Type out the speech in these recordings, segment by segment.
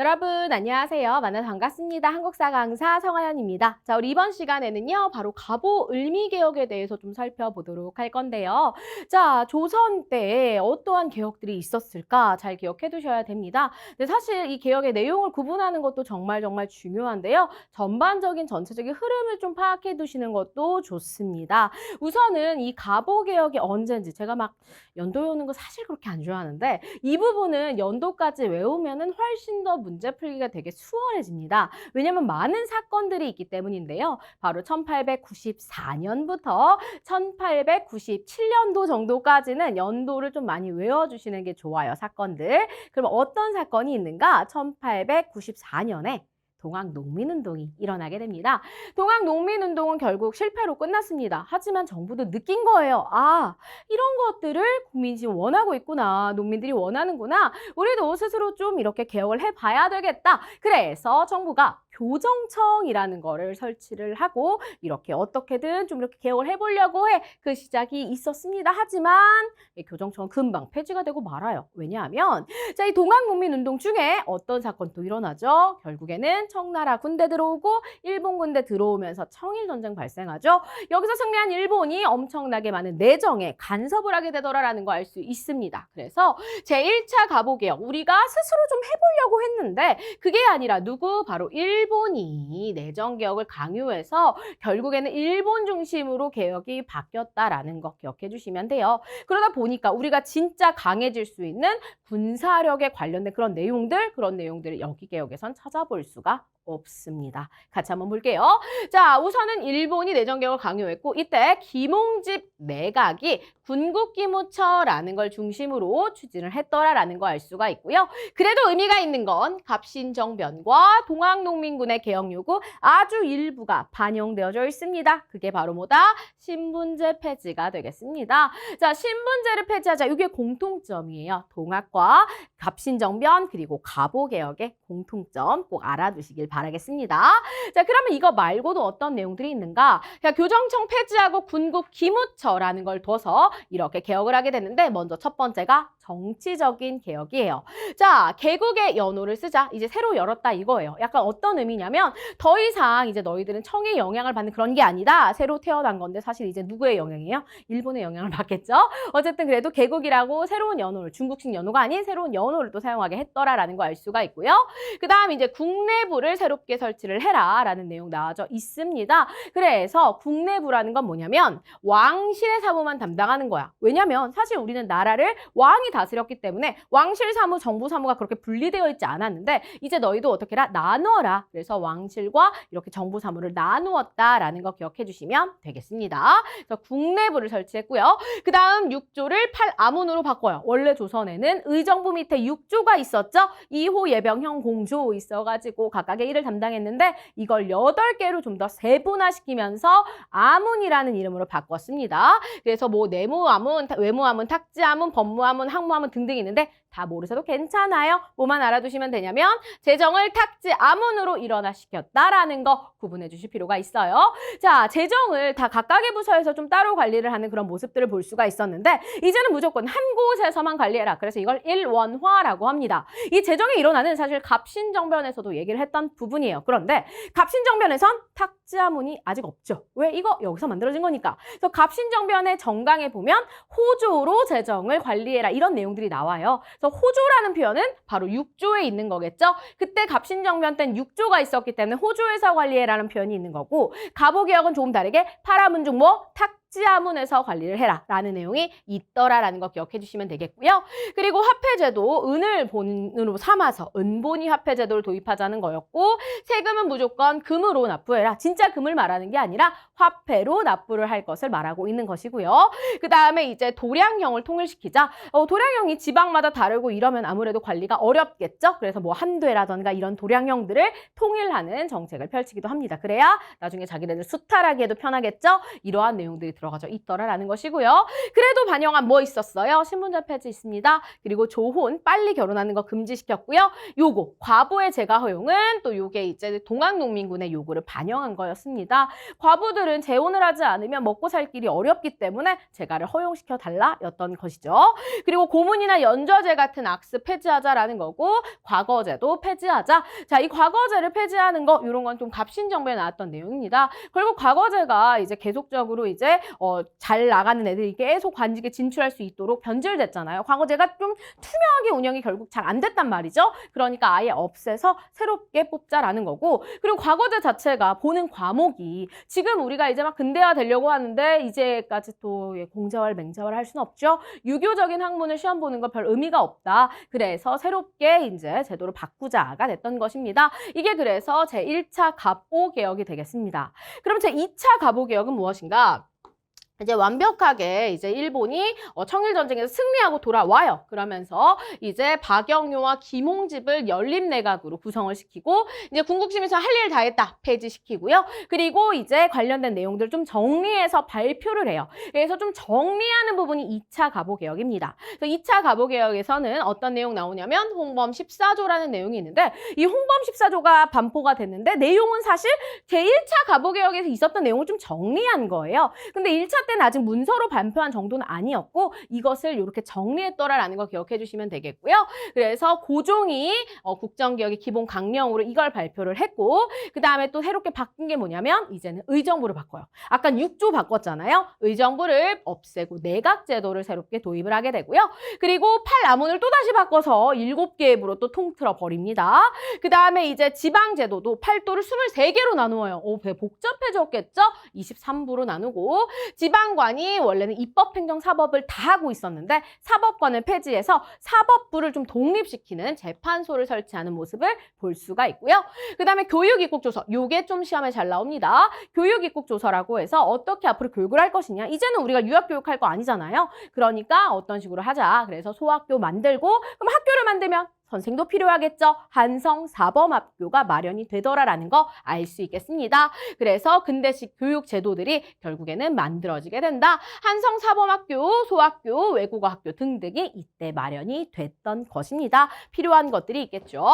여러분 안녕하세요. 만나서 반갑습니다. 한국사 강사 성하연입니다. 자, 우리 이번 시간에는요. 바로 갑오 을미개혁에 대해서 좀 살펴보도록 할 건데요. 자, 조선 때에 어떠한 개혁들이 있었을까 잘 기억해 두셔야 됩니다. 근데 사실 이 개혁의 내용을 구분하는 것도 정말 중요한데요. 전반적인 전체적인 흐름을 좀 파악해 두시는 것도 좋습니다. 우선은 이 갑오 개혁이 언제인지 제가 막 연도 외우는 거 사실 그렇게 안 좋아하는데 이 부분은 연도까지 외우면은 훨씬 더 문제 풀기가 되게 수월해집니다. 왜냐면 많은 사건들이 있기 때문인데요. 바로 1894년부터 1897년도 정도까지는 연도를 좀 많이 외워주시는 게 좋아요, 사건들. 그럼 어떤 사건이 있는가? 1894년에 동학농민운동이 일어나게 됩니다. 동학농민운동은 결국 실패로 끝났습니다. 하지만 정부도 느낀 거예요. 아, 이런 것들을 국민이 지금 원하고 있구나. 농민들이 원하는구나. 우리도 스스로 좀 이렇게 개혁을 해봐야 되겠다. 그래서 정부가 교정청이라는 거를 설치를 하고 이렇게 어떻게든 좀 이렇게 개혁을 해보려고 해. 그 시작이 있었습니다. 하지만 이 교정청은 금방 폐지가 되고 말아요. 왜냐하면 자, 이 동학농민운동 중에 어떤 사건도 일어나죠. 결국에는 청나라 군대 들어오고 일본 군대 들어오면서 청일전쟁 발생하죠. 여기서 승리한 일본이 엄청나게 많은 내정에 간섭을 하게 되더라라는 거 알 수 있습니다. 그래서 제1차 갑오개혁 우리가 스스로 좀 해보려고 했는데 그게 아니라 누구? 바로 일본이 내정개혁을 강요해서 결국에는 일본 중심으로 개혁이 바뀌었다라는 거 기억해 주시면 돼요. 그러다 보니까 우리가 진짜 강해질 수 있는 군사력에 관련된 그런 내용들을 여기 개혁에선 찾아볼 수가 없습니다. 같이 한번 볼게요. 자, 우선은 일본이 내정개혁을 강요했고 이때 김홍집 내각이 군국기무처라는 걸 중심으로 추진을 했더라라는 거 알 수가 있고요. 그래도 의미가 있는 건 갑신정변과 동학농민군의 개혁 요구 아주 일부가 반영되어져 있습니다. 그게 바로 뭐다? 신분제 폐지가 되겠습니다. 자, 신분제를 폐지하자. 이게 공통점이에요. 동학과 갑신정변 그리고 갑오개혁의 공통점 꼭 알아두시길 바라겠습니다. 자, 그러면 이거 말고도 어떤 내용들이 있는가? 교정청 폐지하고 군국기무처라는 걸 둬서 이렇게 개혁을 하게 되는데 먼저 첫 번째가 정치적인 개혁이에요. 자, 개국의 연호를 쓰자. 이제 새로 열었다 이거예요. 약간 어떤 의미냐면 더 이상 이제 너희들은 청의 영향을 받는 그런 게 아니다. 새로 태어난 건데 사실 이제 누구의 영향이에요? 일본의 영향을 받겠죠? 어쨌든 그래도 개국이라고 새로운 연호를 중국식 연호가 아닌 새로운 연호를 또 사용하게 했더라라는 거 알 수가 있고요. 그 다음 이제 국내부를 새롭게 설치를 해라 라는 내용 나와져 있습니다. 그래서 국내부라는 건 뭐냐면 왕실의 사무만 담당하는 거야. 왜냐면 사실 우리는 나라를 왕이 다스렸기 때문에 왕실 사무, 정부 사무가 그렇게 분리되어 있지 않았는데 이제 너희도 어떻게 해라? 나누어라. 그래서 왕실과 이렇게 정부 사무를 나누었다라는 거 기억해 주시면 되겠습니다. 그래서 국내부를 설치했고요. 그 다음 6조를 팔아문으로 바꿔요. 원래 조선에는 의정부 밑에 6조가 있었죠. 2호 예병형 공조 있어가지고 각각의 일을 담당했는데 이걸 8개로 좀 더 세분화시키면서 아문이라는 이름으로 바꿨습니다. 그래서 뭐 내무아문, 외무아문, 탁지아문, 법무아문, 항무아문 등등 있는데 다 모르셔도 괜찮아요. 뭐만 알아두시면 되냐면 재정을 탁지아문으로 일원화시켰다라는 거 구분해 주실 필요가 있어요. 자, 재정을 다 각각의 부서에서 좀 따로 관리를 하는 그런 모습들을 볼 수가 있었는데 이제는 무조건 한 곳에서만 관리해라. 그래서 이걸 일원화라고 합니다. 이 재정이 일어나는 사실 갑신정변에서도 얘기를 했던 부분이에요. 그런데 갑신정변에선 탁지아문이 아직 없죠. 왜? 이거 여기서 만들어진 거니까. 그래서 갑신정변의 정강에 보면 호조로 재정을 관리해라 이런 내용들이 나와요. 그래서 호조라는 표현은 바로 6조에 있는 거겠죠. 그때 갑신정변 때는 6조가 있었기 때문에 호조에서 관리해라는 표현이 있는 거고 갑오개혁은 조금 다르게 파라문중모 탁지아문에서 관리를 해라 라는 내용이 있더라라는 거 기억해 주시면 되겠고요. 그리고 화폐제도 은을 본으로 삼아서 은본위 화폐제도를 도입하자는 거였고 세금은 무조건 금으로 납부해라. 진짜 금을 말하는 게 아니라 화폐로 납부를 할 것을 말하고 있는 것이고요. 그 다음에 이제 도량형을 통일시키자. 도량형이 지방마다 다르고 이러면 아무래도 관리가 어렵겠죠. 그래서 뭐 한도라던가 이런 도량형들을 통일하는 정책을 펼치기도 합니다. 그래야 나중에 자기네들 수탈하기에도 편하겠죠. 이러한 내용들이 들어가죠. 있더라라는 것이고요. 그래도 반영한 뭐 있었어요? 신분제 폐지 있습니다. 그리고 조혼, 빨리 결혼하는 거 금지시켰고요. 요거, 과부의 재가 허용은 또 요게 이제 동학농민군의 요구를 반영한 거였습니다. 과부들은 재혼을 하지 않으면 먹고 살 길이 어렵기 때문에 재가를 허용시켜 달라였던 것이죠. 그리고 고문이나 연좌제 같은 악습 폐지하자라는 거고 과거제도 폐지하자. 자, 이 과거제를 폐지하는 거 이런 건 좀 갑신정부에 나왔던 내용입니다. 결국 과거제가 이제 계속적으로 이제 잘 나가는 애들이 계속 관직에 진출할 수 있도록 변질됐잖아요. 과거제가 좀 투명하게 운영이 결국 잘 안 됐단 말이죠. 그러니까 아예 없애서 새롭게 뽑자라는 거고 그리고 과거제 자체가 보는 과목이 지금 우리가 이제 막 근대화 되려고 하는데 이제까지 또 공자활, 맹자활 할 수는 없죠. 유교적인 학문을 시험 보는 거 별 의미가 없다. 그래서 새롭게 이제 제도를 바꾸자가 됐던 것입니다. 이게 그래서 제1차 갑오 개혁이 되겠습니다. 그럼 제2차 갑오 개혁은 무엇인가? 이제 완벽하게 이제 일본이 청일전쟁에서 승리하고 돌아와요. 그러면서 이제 박영효와 김홍집을 연립내각으로 구성을 시키고 이제 군국심에서 할 일 다 했다 폐지시키고요. 그리고 이제 관련된 내용들 좀 정리해서 발표를 해요. 그래서 좀 정리하는 부분이 2차 갑오개혁입니다. 그래서 2차 갑오개혁에서는 어떤 내용 나오냐면 홍범 14조라는 내용이 있는데 이 홍범 14조가 반포가 됐는데 내용은 사실 제1차 갑오개혁에서 있었던 내용을 좀 정리한 거예요. 근데 1차 때는 아직 문서로 발표한 정도는 아니었고 이것을 이렇게 정리했더라라는 거 기억해 주시면 되겠고요. 그래서 고종이 국정개혁의 기본 강령으로 이걸 발표를 했고 그 다음에 또 새롭게 바뀐 게 뭐냐면 이제는 의정부를 바꿔요. 아까 6조 바꿨잖아요. 의정부를 없애고 내각제도를 새롭게 도입을 하게 되고요. 그리고 팔남원을 또다시 바꿔서 7개의 부로 또 통틀어 버립니다. 그 다음에 이제 지방제도도 8도를 23개로 나누어요. 배 복잡해졌겠죠? 23부로 나누고 지방관이 원래는 입법행정사법을 다 하고 있었는데 사법관을 폐지해서 사법부를 좀 독립시키는 재판소를 설치하는 모습을 볼 수가 있고요. 그 다음에 교육입국조서, 요게 좀 시험에 잘 나옵니다. 교육입국조서라고 해서 어떻게 앞으로 교육을 할 것이냐. 이제는 우리가 유학교육할 거 아니잖아요. 그러니까 어떤 식으로 하자. 그래서 소학교 만들고 그럼 학교를 만들면 선생도 필요하겠죠. 한성사범학교가 마련이 되더라라는 거 알 수 있겠습니다. 그래서 근대식 교육 제도들이 결국에는 만들어지게 된다. 한성사범학교, 소학교, 외국어학교 등등이 이때 마련이 됐던 것입니다. 필요한 것들이 있겠죠.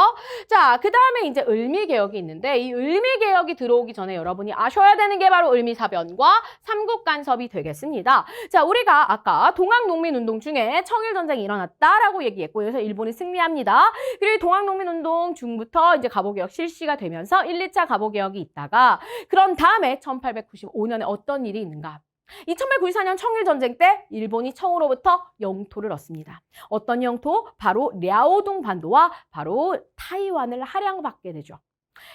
자, 그 다음에 이제 을미개혁이 있는데 이 을미개혁이 들어오기 전에 여러분이 아셔야 되는 게 바로 을미사변과 삼국간섭이 되겠습니다. 자, 우리가 아까 동학농민운동 중에 청일전쟁이 일어났다라고 얘기했고 그래서 일본이 승리합니다. 그리고 동학농민운동 중부터 이제 갑오개혁 실시가 되면서 1, 2차 갑오개혁이 있다가 그런 다음에 1895년에 어떤 일이 있는가? 이 1894년 청일전쟁 때 일본이 청으로부터 영토를 얻습니다. 어떤 영토? 바로 랴오둥 반도와 바로 타이완을 할양받게 되죠.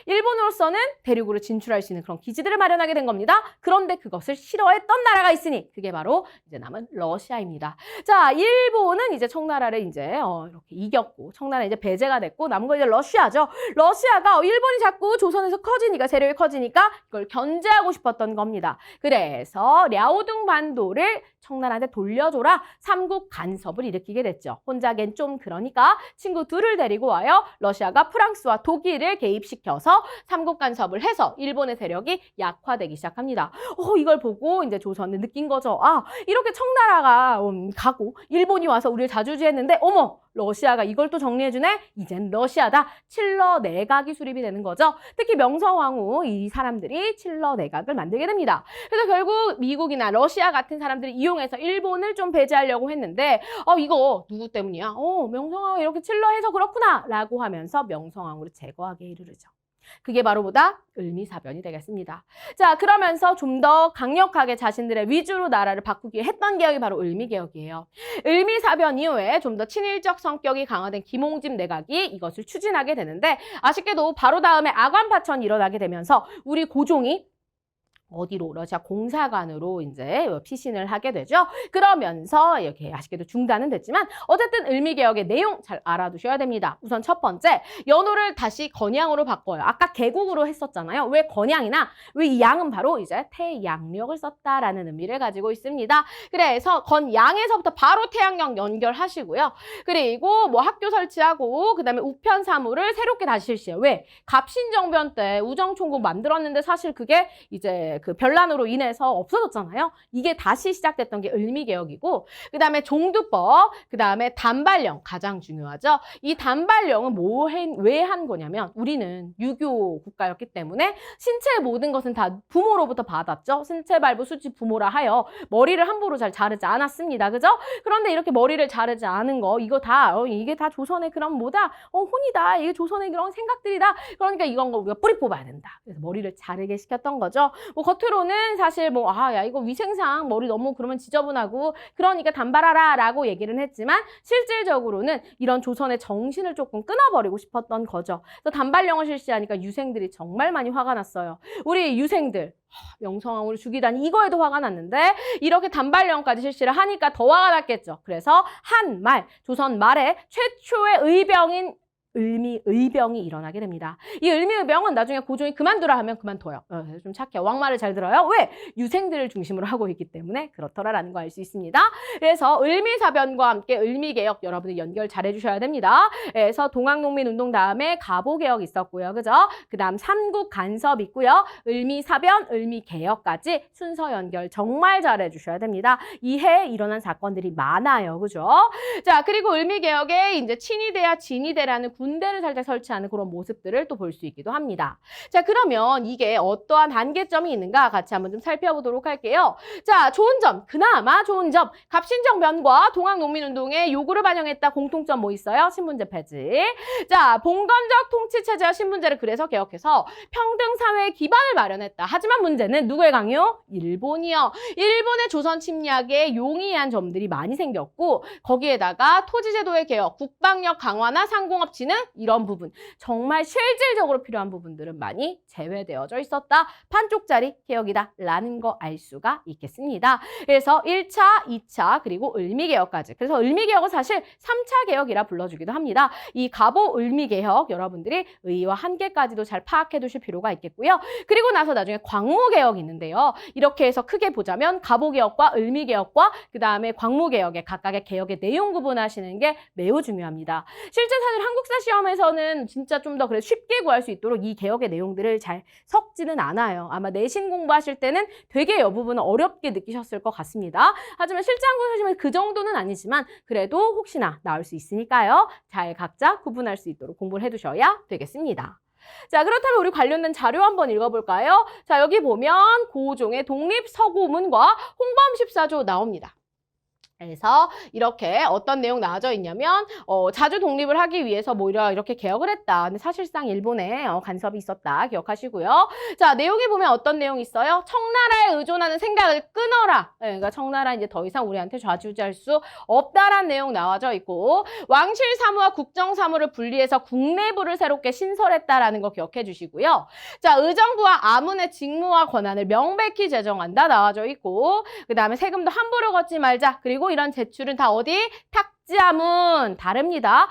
일본으로서는 대륙으로 진출할 수 있는 그런 기지들을 마련하게 된 겁니다. 그런데 그것을 싫어했던 나라가 있으니 그게 바로 이제 남은 러시아입니다. 자, 일본은 이제 청나라를 이제 이렇게 이겼고 청나라 이제 배제가 됐고 남은 거 이제 러시아죠. 러시아가 일본이 자꾸 조선에서 커지니까 세력이 커지니까 이걸 견제하고 싶었던 겁니다. 그래서 랴오둥 반도를 청나라한테 돌려줘라 삼국 간섭을 일으키게 됐죠. 혼자겐 좀 그러니까 친구 둘을 데리고 와요. 러시아가 프랑스와 독일을 개입시켜서 삼국 간섭을 해서 일본의 세력이 약화되기 시작합니다. 이걸 보고 이제 조선은 느낀 거죠. 아, 이렇게 청나라가 가고 일본이 와서 우리를 자주지했는데 어머! 러시아가 이걸 또 정리해주네? 이젠 러시아다. 칠러 내각이 수립이 되는 거죠. 특히 명성황후 이 사람들이 칠러 내각을 만들게 됩니다. 그래서 결국 미국이나 러시아 같은 사람들이 이용해서 일본을 좀 배제하려고 했는데 이거 누구 때문이야? 명성황후 이렇게 칠러해서 그렇구나 라고 하면서 명성황후를 제거하게 이르르죠. 그게 바로 뭐다? 을미사변이 되겠습니다. 자, 그러면서 좀 더 강력하게 자신들의 위주로 나라를 바꾸기 위해 했던 개혁이 바로 을미개혁이에요. 을미사변 이후에 좀 더 친일적 성격이 강화된 김홍집 내각이 이것을 추진하게 되는데 아쉽게도 바로 다음에 아관파천이 일어나게 되면서 우리 고종이 어디로? 러시아 공사관으로 이제 피신을 하게 되죠. 그러면서 이렇게 아쉽게도 중단은 됐지만 어쨌든 을미개혁의 내용 잘 알아두셔야 됩니다. 우선 첫 번째, 연호를 다시 건양으로 바꿔요. 아까 개국으로 했었잖아요. 왜 건양이나 왜 이 양은 바로 이제 태양력을 썼다라는 의미를 가지고 있습니다. 그래서 건양에서부터 바로 태양력 연결하시고요. 그리고 뭐 학교 설치하고 그다음에 우편 사무를 새롭게 다시 실시해요. 왜? 갑신정변 때 우정총국 만들었는데 사실 그게 이제 그 변란으로 인해서 없어졌잖아요. 이게 다시 시작됐던 게 을미개혁이고, 그 다음에 종두법, 그 다음에 단발령 가장 중요하죠. 이 단발령은 왜 한 거냐면 우리는 유교 국가였기 때문에 신체의 모든 것은 다 부모로부터 받았죠. 신체 발부 수치 부모라 하여 머리를 함부로 잘 자르지 않았습니다. 그죠? 그런데 이렇게 머리를 자르지 않은 거 이거 다 이게 다 조선의 그런 뭐다? 혼이다. 이게 조선의 그런 생각들이다. 그러니까 이건 거 우리가 뿌리 뽑아야 된다. 그래서 머리를 자르게 시켰던 거죠. 뭐 겉으로는 사실 뭐 야 이거 위생상 머리 너무 그러면 지저분하고 그러니까 단발하라라고 얘기를 했지만 실질적으로는 이런 조선의 정신을 조금 끊어버리고 싶었던 거죠. 그래서 단발령을 실시하니까 유생들이 정말 많이 화가 났어요. 우리 유생들 명성황후를 죽이다니 이거에도 화가 났는데 이렇게 단발령까지 실시를 하니까 더 화가 났겠죠. 그래서 한말 조선 말에 최초의 의병인 을미의병이 일어나게 됩니다. 이 을미의병은 나중에 고종이 그만두라 하면 그만둬요. 좀 착해요. 왕말을 잘 들어요. 왜? 유생들을 중심으로 하고 있기 때문에 그렇더라라는 거 알 수 있습니다. 그래서 을미사변과 함께 을미개혁 여러분들 연결 잘 해주셔야 됩니다. 그래서 동학농민운동 다음에 가보개혁 있었고요. 그죠? 그 다음 삼국간섭 있고요. 을미사변, 을미개혁까지 순서 연결 정말 잘 해주셔야 됩니다. 이 해에 일어난 사건들이 많아요. 그죠? 자, 그리고 을미개혁에 이제 친위대와 진위대라는 군대를 살짝 설치하는 그런 모습들을 또 볼 수 있기도 합니다. 자, 그러면 이게 어떠한 한계점이 있는가 같이 한번 좀 살펴보도록 할게요. 자, 좋은 점, 그나마 좋은 점, 갑신정변과 동학농민운동의 요구를 반영했다. 공통점 뭐 있어요? 신분제 폐지. 자, 봉건적 통치체제와 신분제를 그래서 개혁해서 평등사회의 기반을 마련했다. 하지만 문제는 누구의 강요? 일본이요. 일본의 조선 침략에 용이한 점들이 많이 생겼고 거기에다가 토지제도의 개혁, 국방력 강화나 상공업 진흥 이런 부분 정말 실질적으로 필요한 부분들은 많이 제외되어져 있었다. 반쪽짜리 개혁이다 라는 거 알 수가 있겠습니다. 그래서 1차, 2차 그리고 을미개혁까지. 그래서 을미개혁은 사실 3차 개혁이라 불러주기도 합니다. 이 가보 을미개혁 여러분들이 의의와 한계까지도 잘 파악해 두실 필요가 있겠고요. 그리고 나서 나중에 광무개혁이 있는데요. 이렇게 해서 크게 보자면 가보개혁과 을미개혁과 그 다음에 광무개혁의 각각의 개혁의 내용 구분하시는 게 매우 중요합니다. 실제 사실 한국사 시험에서는 진짜 좀 더 그래 쉽게 구할 수 있도록 이 개혁의 내용들을 잘 섞지는 않아요. 아마 내신 공부하실 때는 되게 이 부분은 어렵게 느끼셨을 것 같습니다. 하지만 실제 한국사 시험에 그 정도는 아니지만 그래도 혹시나 나올 수 있으니까요. 잘 각자 구분할 수 있도록 공부를 해두셔야 되겠습니다. 자, 그렇다면 우리 관련된 자료 한번 읽어볼까요? 자, 여기 보면 고종의 독립서고문과 홍범 14조 나옵니다. 그래서 이렇게 어떤 내용 나와져 있냐면 자주 독립을 하기 위해서 뭐 이렇게 개혁을 했다. 근데 사실상 일본에 간섭이 있었다. 기억하시고요. 자, 내용에 보면 어떤 내용이 있어요? 청나라에 의존하는 생각을 끊어라. 네, 그러니까 청나라 이제 더 이상 우리한테 좌지우지할 수 없다라는 내용 나와져 있고 왕실 사무와 국정 사무를 분리해서 국내부를 새롭게 신설했다라는 거 기억해 주시고요. 자, 의정부와 아문의 직무와 권한을 명백히 제정한다 나와져 있고 그 다음에 세금도 함부로 걷지 말자. 그리고 이런 제출은 다 어디? 탁지아문 다릅니다.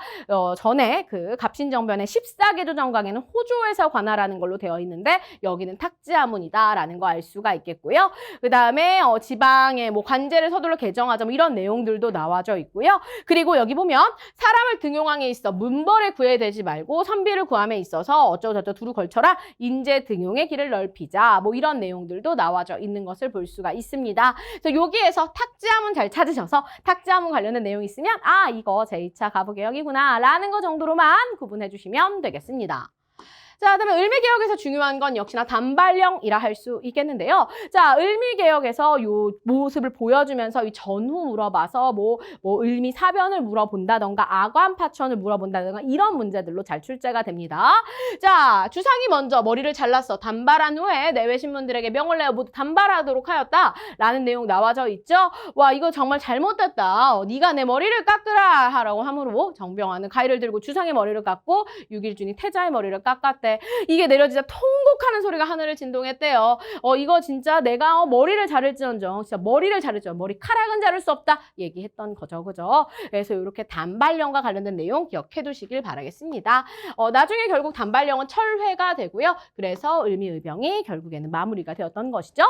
전에 그 갑신정변의 14개조 정강에는 호조에서 관할하는 걸로 되어 있는데 여기는 탁지아문이다라는 거 알 수가 있겠고요. 그 다음에 지방에 뭐 관제를 서둘러 개정하자 뭐 이런 내용들도 나와져 있고요. 그리고 여기 보면 사람을 등용함에 있어 문벌에 구애되지 말고 선비를 구함에 있어서 어쩌고저쩌고 두루 걸쳐라 인재 등용의 길을 넓히자 뭐 이런 내용들도 나와져 있는 것을 볼 수가 있습니다. 그래서 여기에서 탁지아문 잘 찾으셔서 탁지아문 관련된 내용이 있으면 이거 제2차 가부개혁이구나 라는 거 정도로만 구분해 주시면 되겠습니다. 자, 그다음에 을미개혁에서 중요한 건 역시나 단발령이라 할 수 있겠는데요. 자, 을미개혁에서 요 모습을 보여주면서 이 전후 물어봐서 뭐 을미사변을 물어본다던가 아관파천을 물어본다던가 이런 문제들로 잘 출제가 됩니다. 자, 주상이 먼저 머리를 잘랐어. 단발한 후에 내외 신문들에게 명을 내어 모두 단발하도록 하였다. 라는 내용 나와져 있죠. 와, 이거 정말 잘못됐다. 네가 내 머리를 깎으라 하라고 함으로 정병환은 가위를 들고 주상의 머리를 깎고 육일준이 태자의 머리를 깎았대. 이게 내려지자 통곡하는 소리가 하늘을 진동했대요. 이거 진짜 내가 머리를 자를지언정 진짜 머리를 자르죠. 머리카락은 자를 수 없다 얘기했던 거죠. 그죠? 그래서 이렇게 단발령과 관련된 내용 기억해 두시길 바라겠습니다. 나중에 결국 단발령은 철회가 되고요. 그래서 을미의병이 결국에는 마무리가 되었던 것이죠.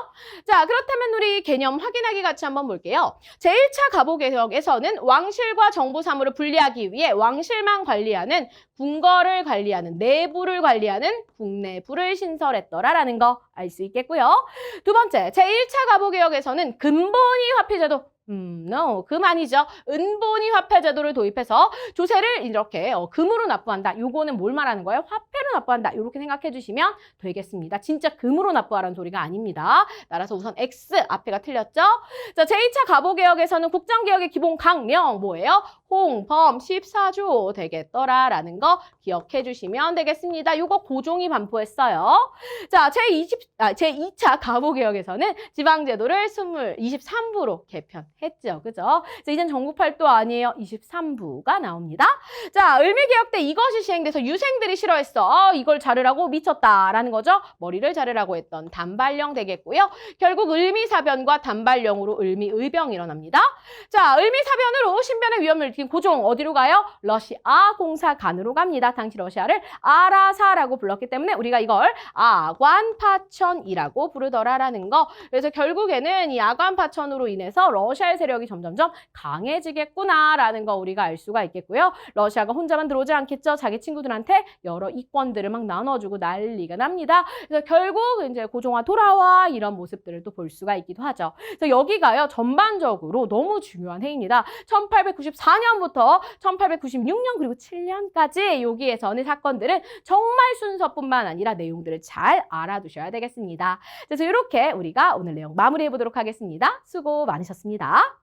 자, 그렇다면 우리 개념 확인하기 같이 한번 볼게요. 제1차 가보개혁에서는 왕실과 정부 사무를 분리하기 위해 왕실만 관리하는 궁궐을 관리하는 내부를 관리하는 국내부를 신설했더라라는 거 알 수 있겠고요. 두 번째, 제1차 가보개혁에서는 금본위 화폐제도 no, 금 아니죠. 은본위 화폐제도를 도입해서 조세를 이렇게 금으로 납부한다. 요거는 뭘 말하는 거예요? 화폐로 납부한다. 이렇게 생각해 주시면 되겠습니다. 진짜 금으로 납부하라는 소리가 아닙니다. 따라서 우선 X 앞에가 틀렸죠? 자, 제2차 가보개혁에서는 국정개혁의 기본 강령 뭐예요? 홍범 14조 되겠더라라는 거 기억해 주시면 되겠습니다. 요거 고종이 반포했어요. 자, 제2차 가보개혁에서는 지방제도를 23부로 개편했죠. 그죠? 이젠 전국팔도 아니에요. 23부가 나옵니다. 자, 을미개혁 때 이것이 시행돼서 유생들이 싫어했어. 이걸 자르라고 미쳤다라는 거죠. 머리를 자르라고 했던 단발령 되겠고요. 결국 을미사변과 단발령으로 을미의병이 일어납니다. 자, 을미사변으로 신변의 위험을 느낀 고종 어디로 가요? 러시아 공사관으로 갑니다. 당시 러시아를 아라사라고 불렀기 때문에 우리가 이걸 아관파천이라고 부르더라라는 거. 그래서 결국에는 이 아관파천으로 인해서 러시아의 세력이 점점점 강해지겠구나라는 거 우리가 알 수가 있겠고요. 러시아가 혼자만 들어오지 않겠죠. 자기 친구들한테 여러 이권들을 막 나눠주고 난리가 납니다. 그래서 결국 이제 고종아 돌아와 이런 모습들을 또 볼 수가 있기도 하죠. 그래서 여기가요 전반적으로 너무 중요한 해입니다. 1894년부터 1896년 그리고 7년까지 여기에서는 사건들은 정말 순서뿐만 아니라 내용들을 잘 알아두셔야 되겠습니다. 그래서 이렇게 우리가 오늘 내용 마무리해 보도록 하겠습니다. 수고 많으셨습니다.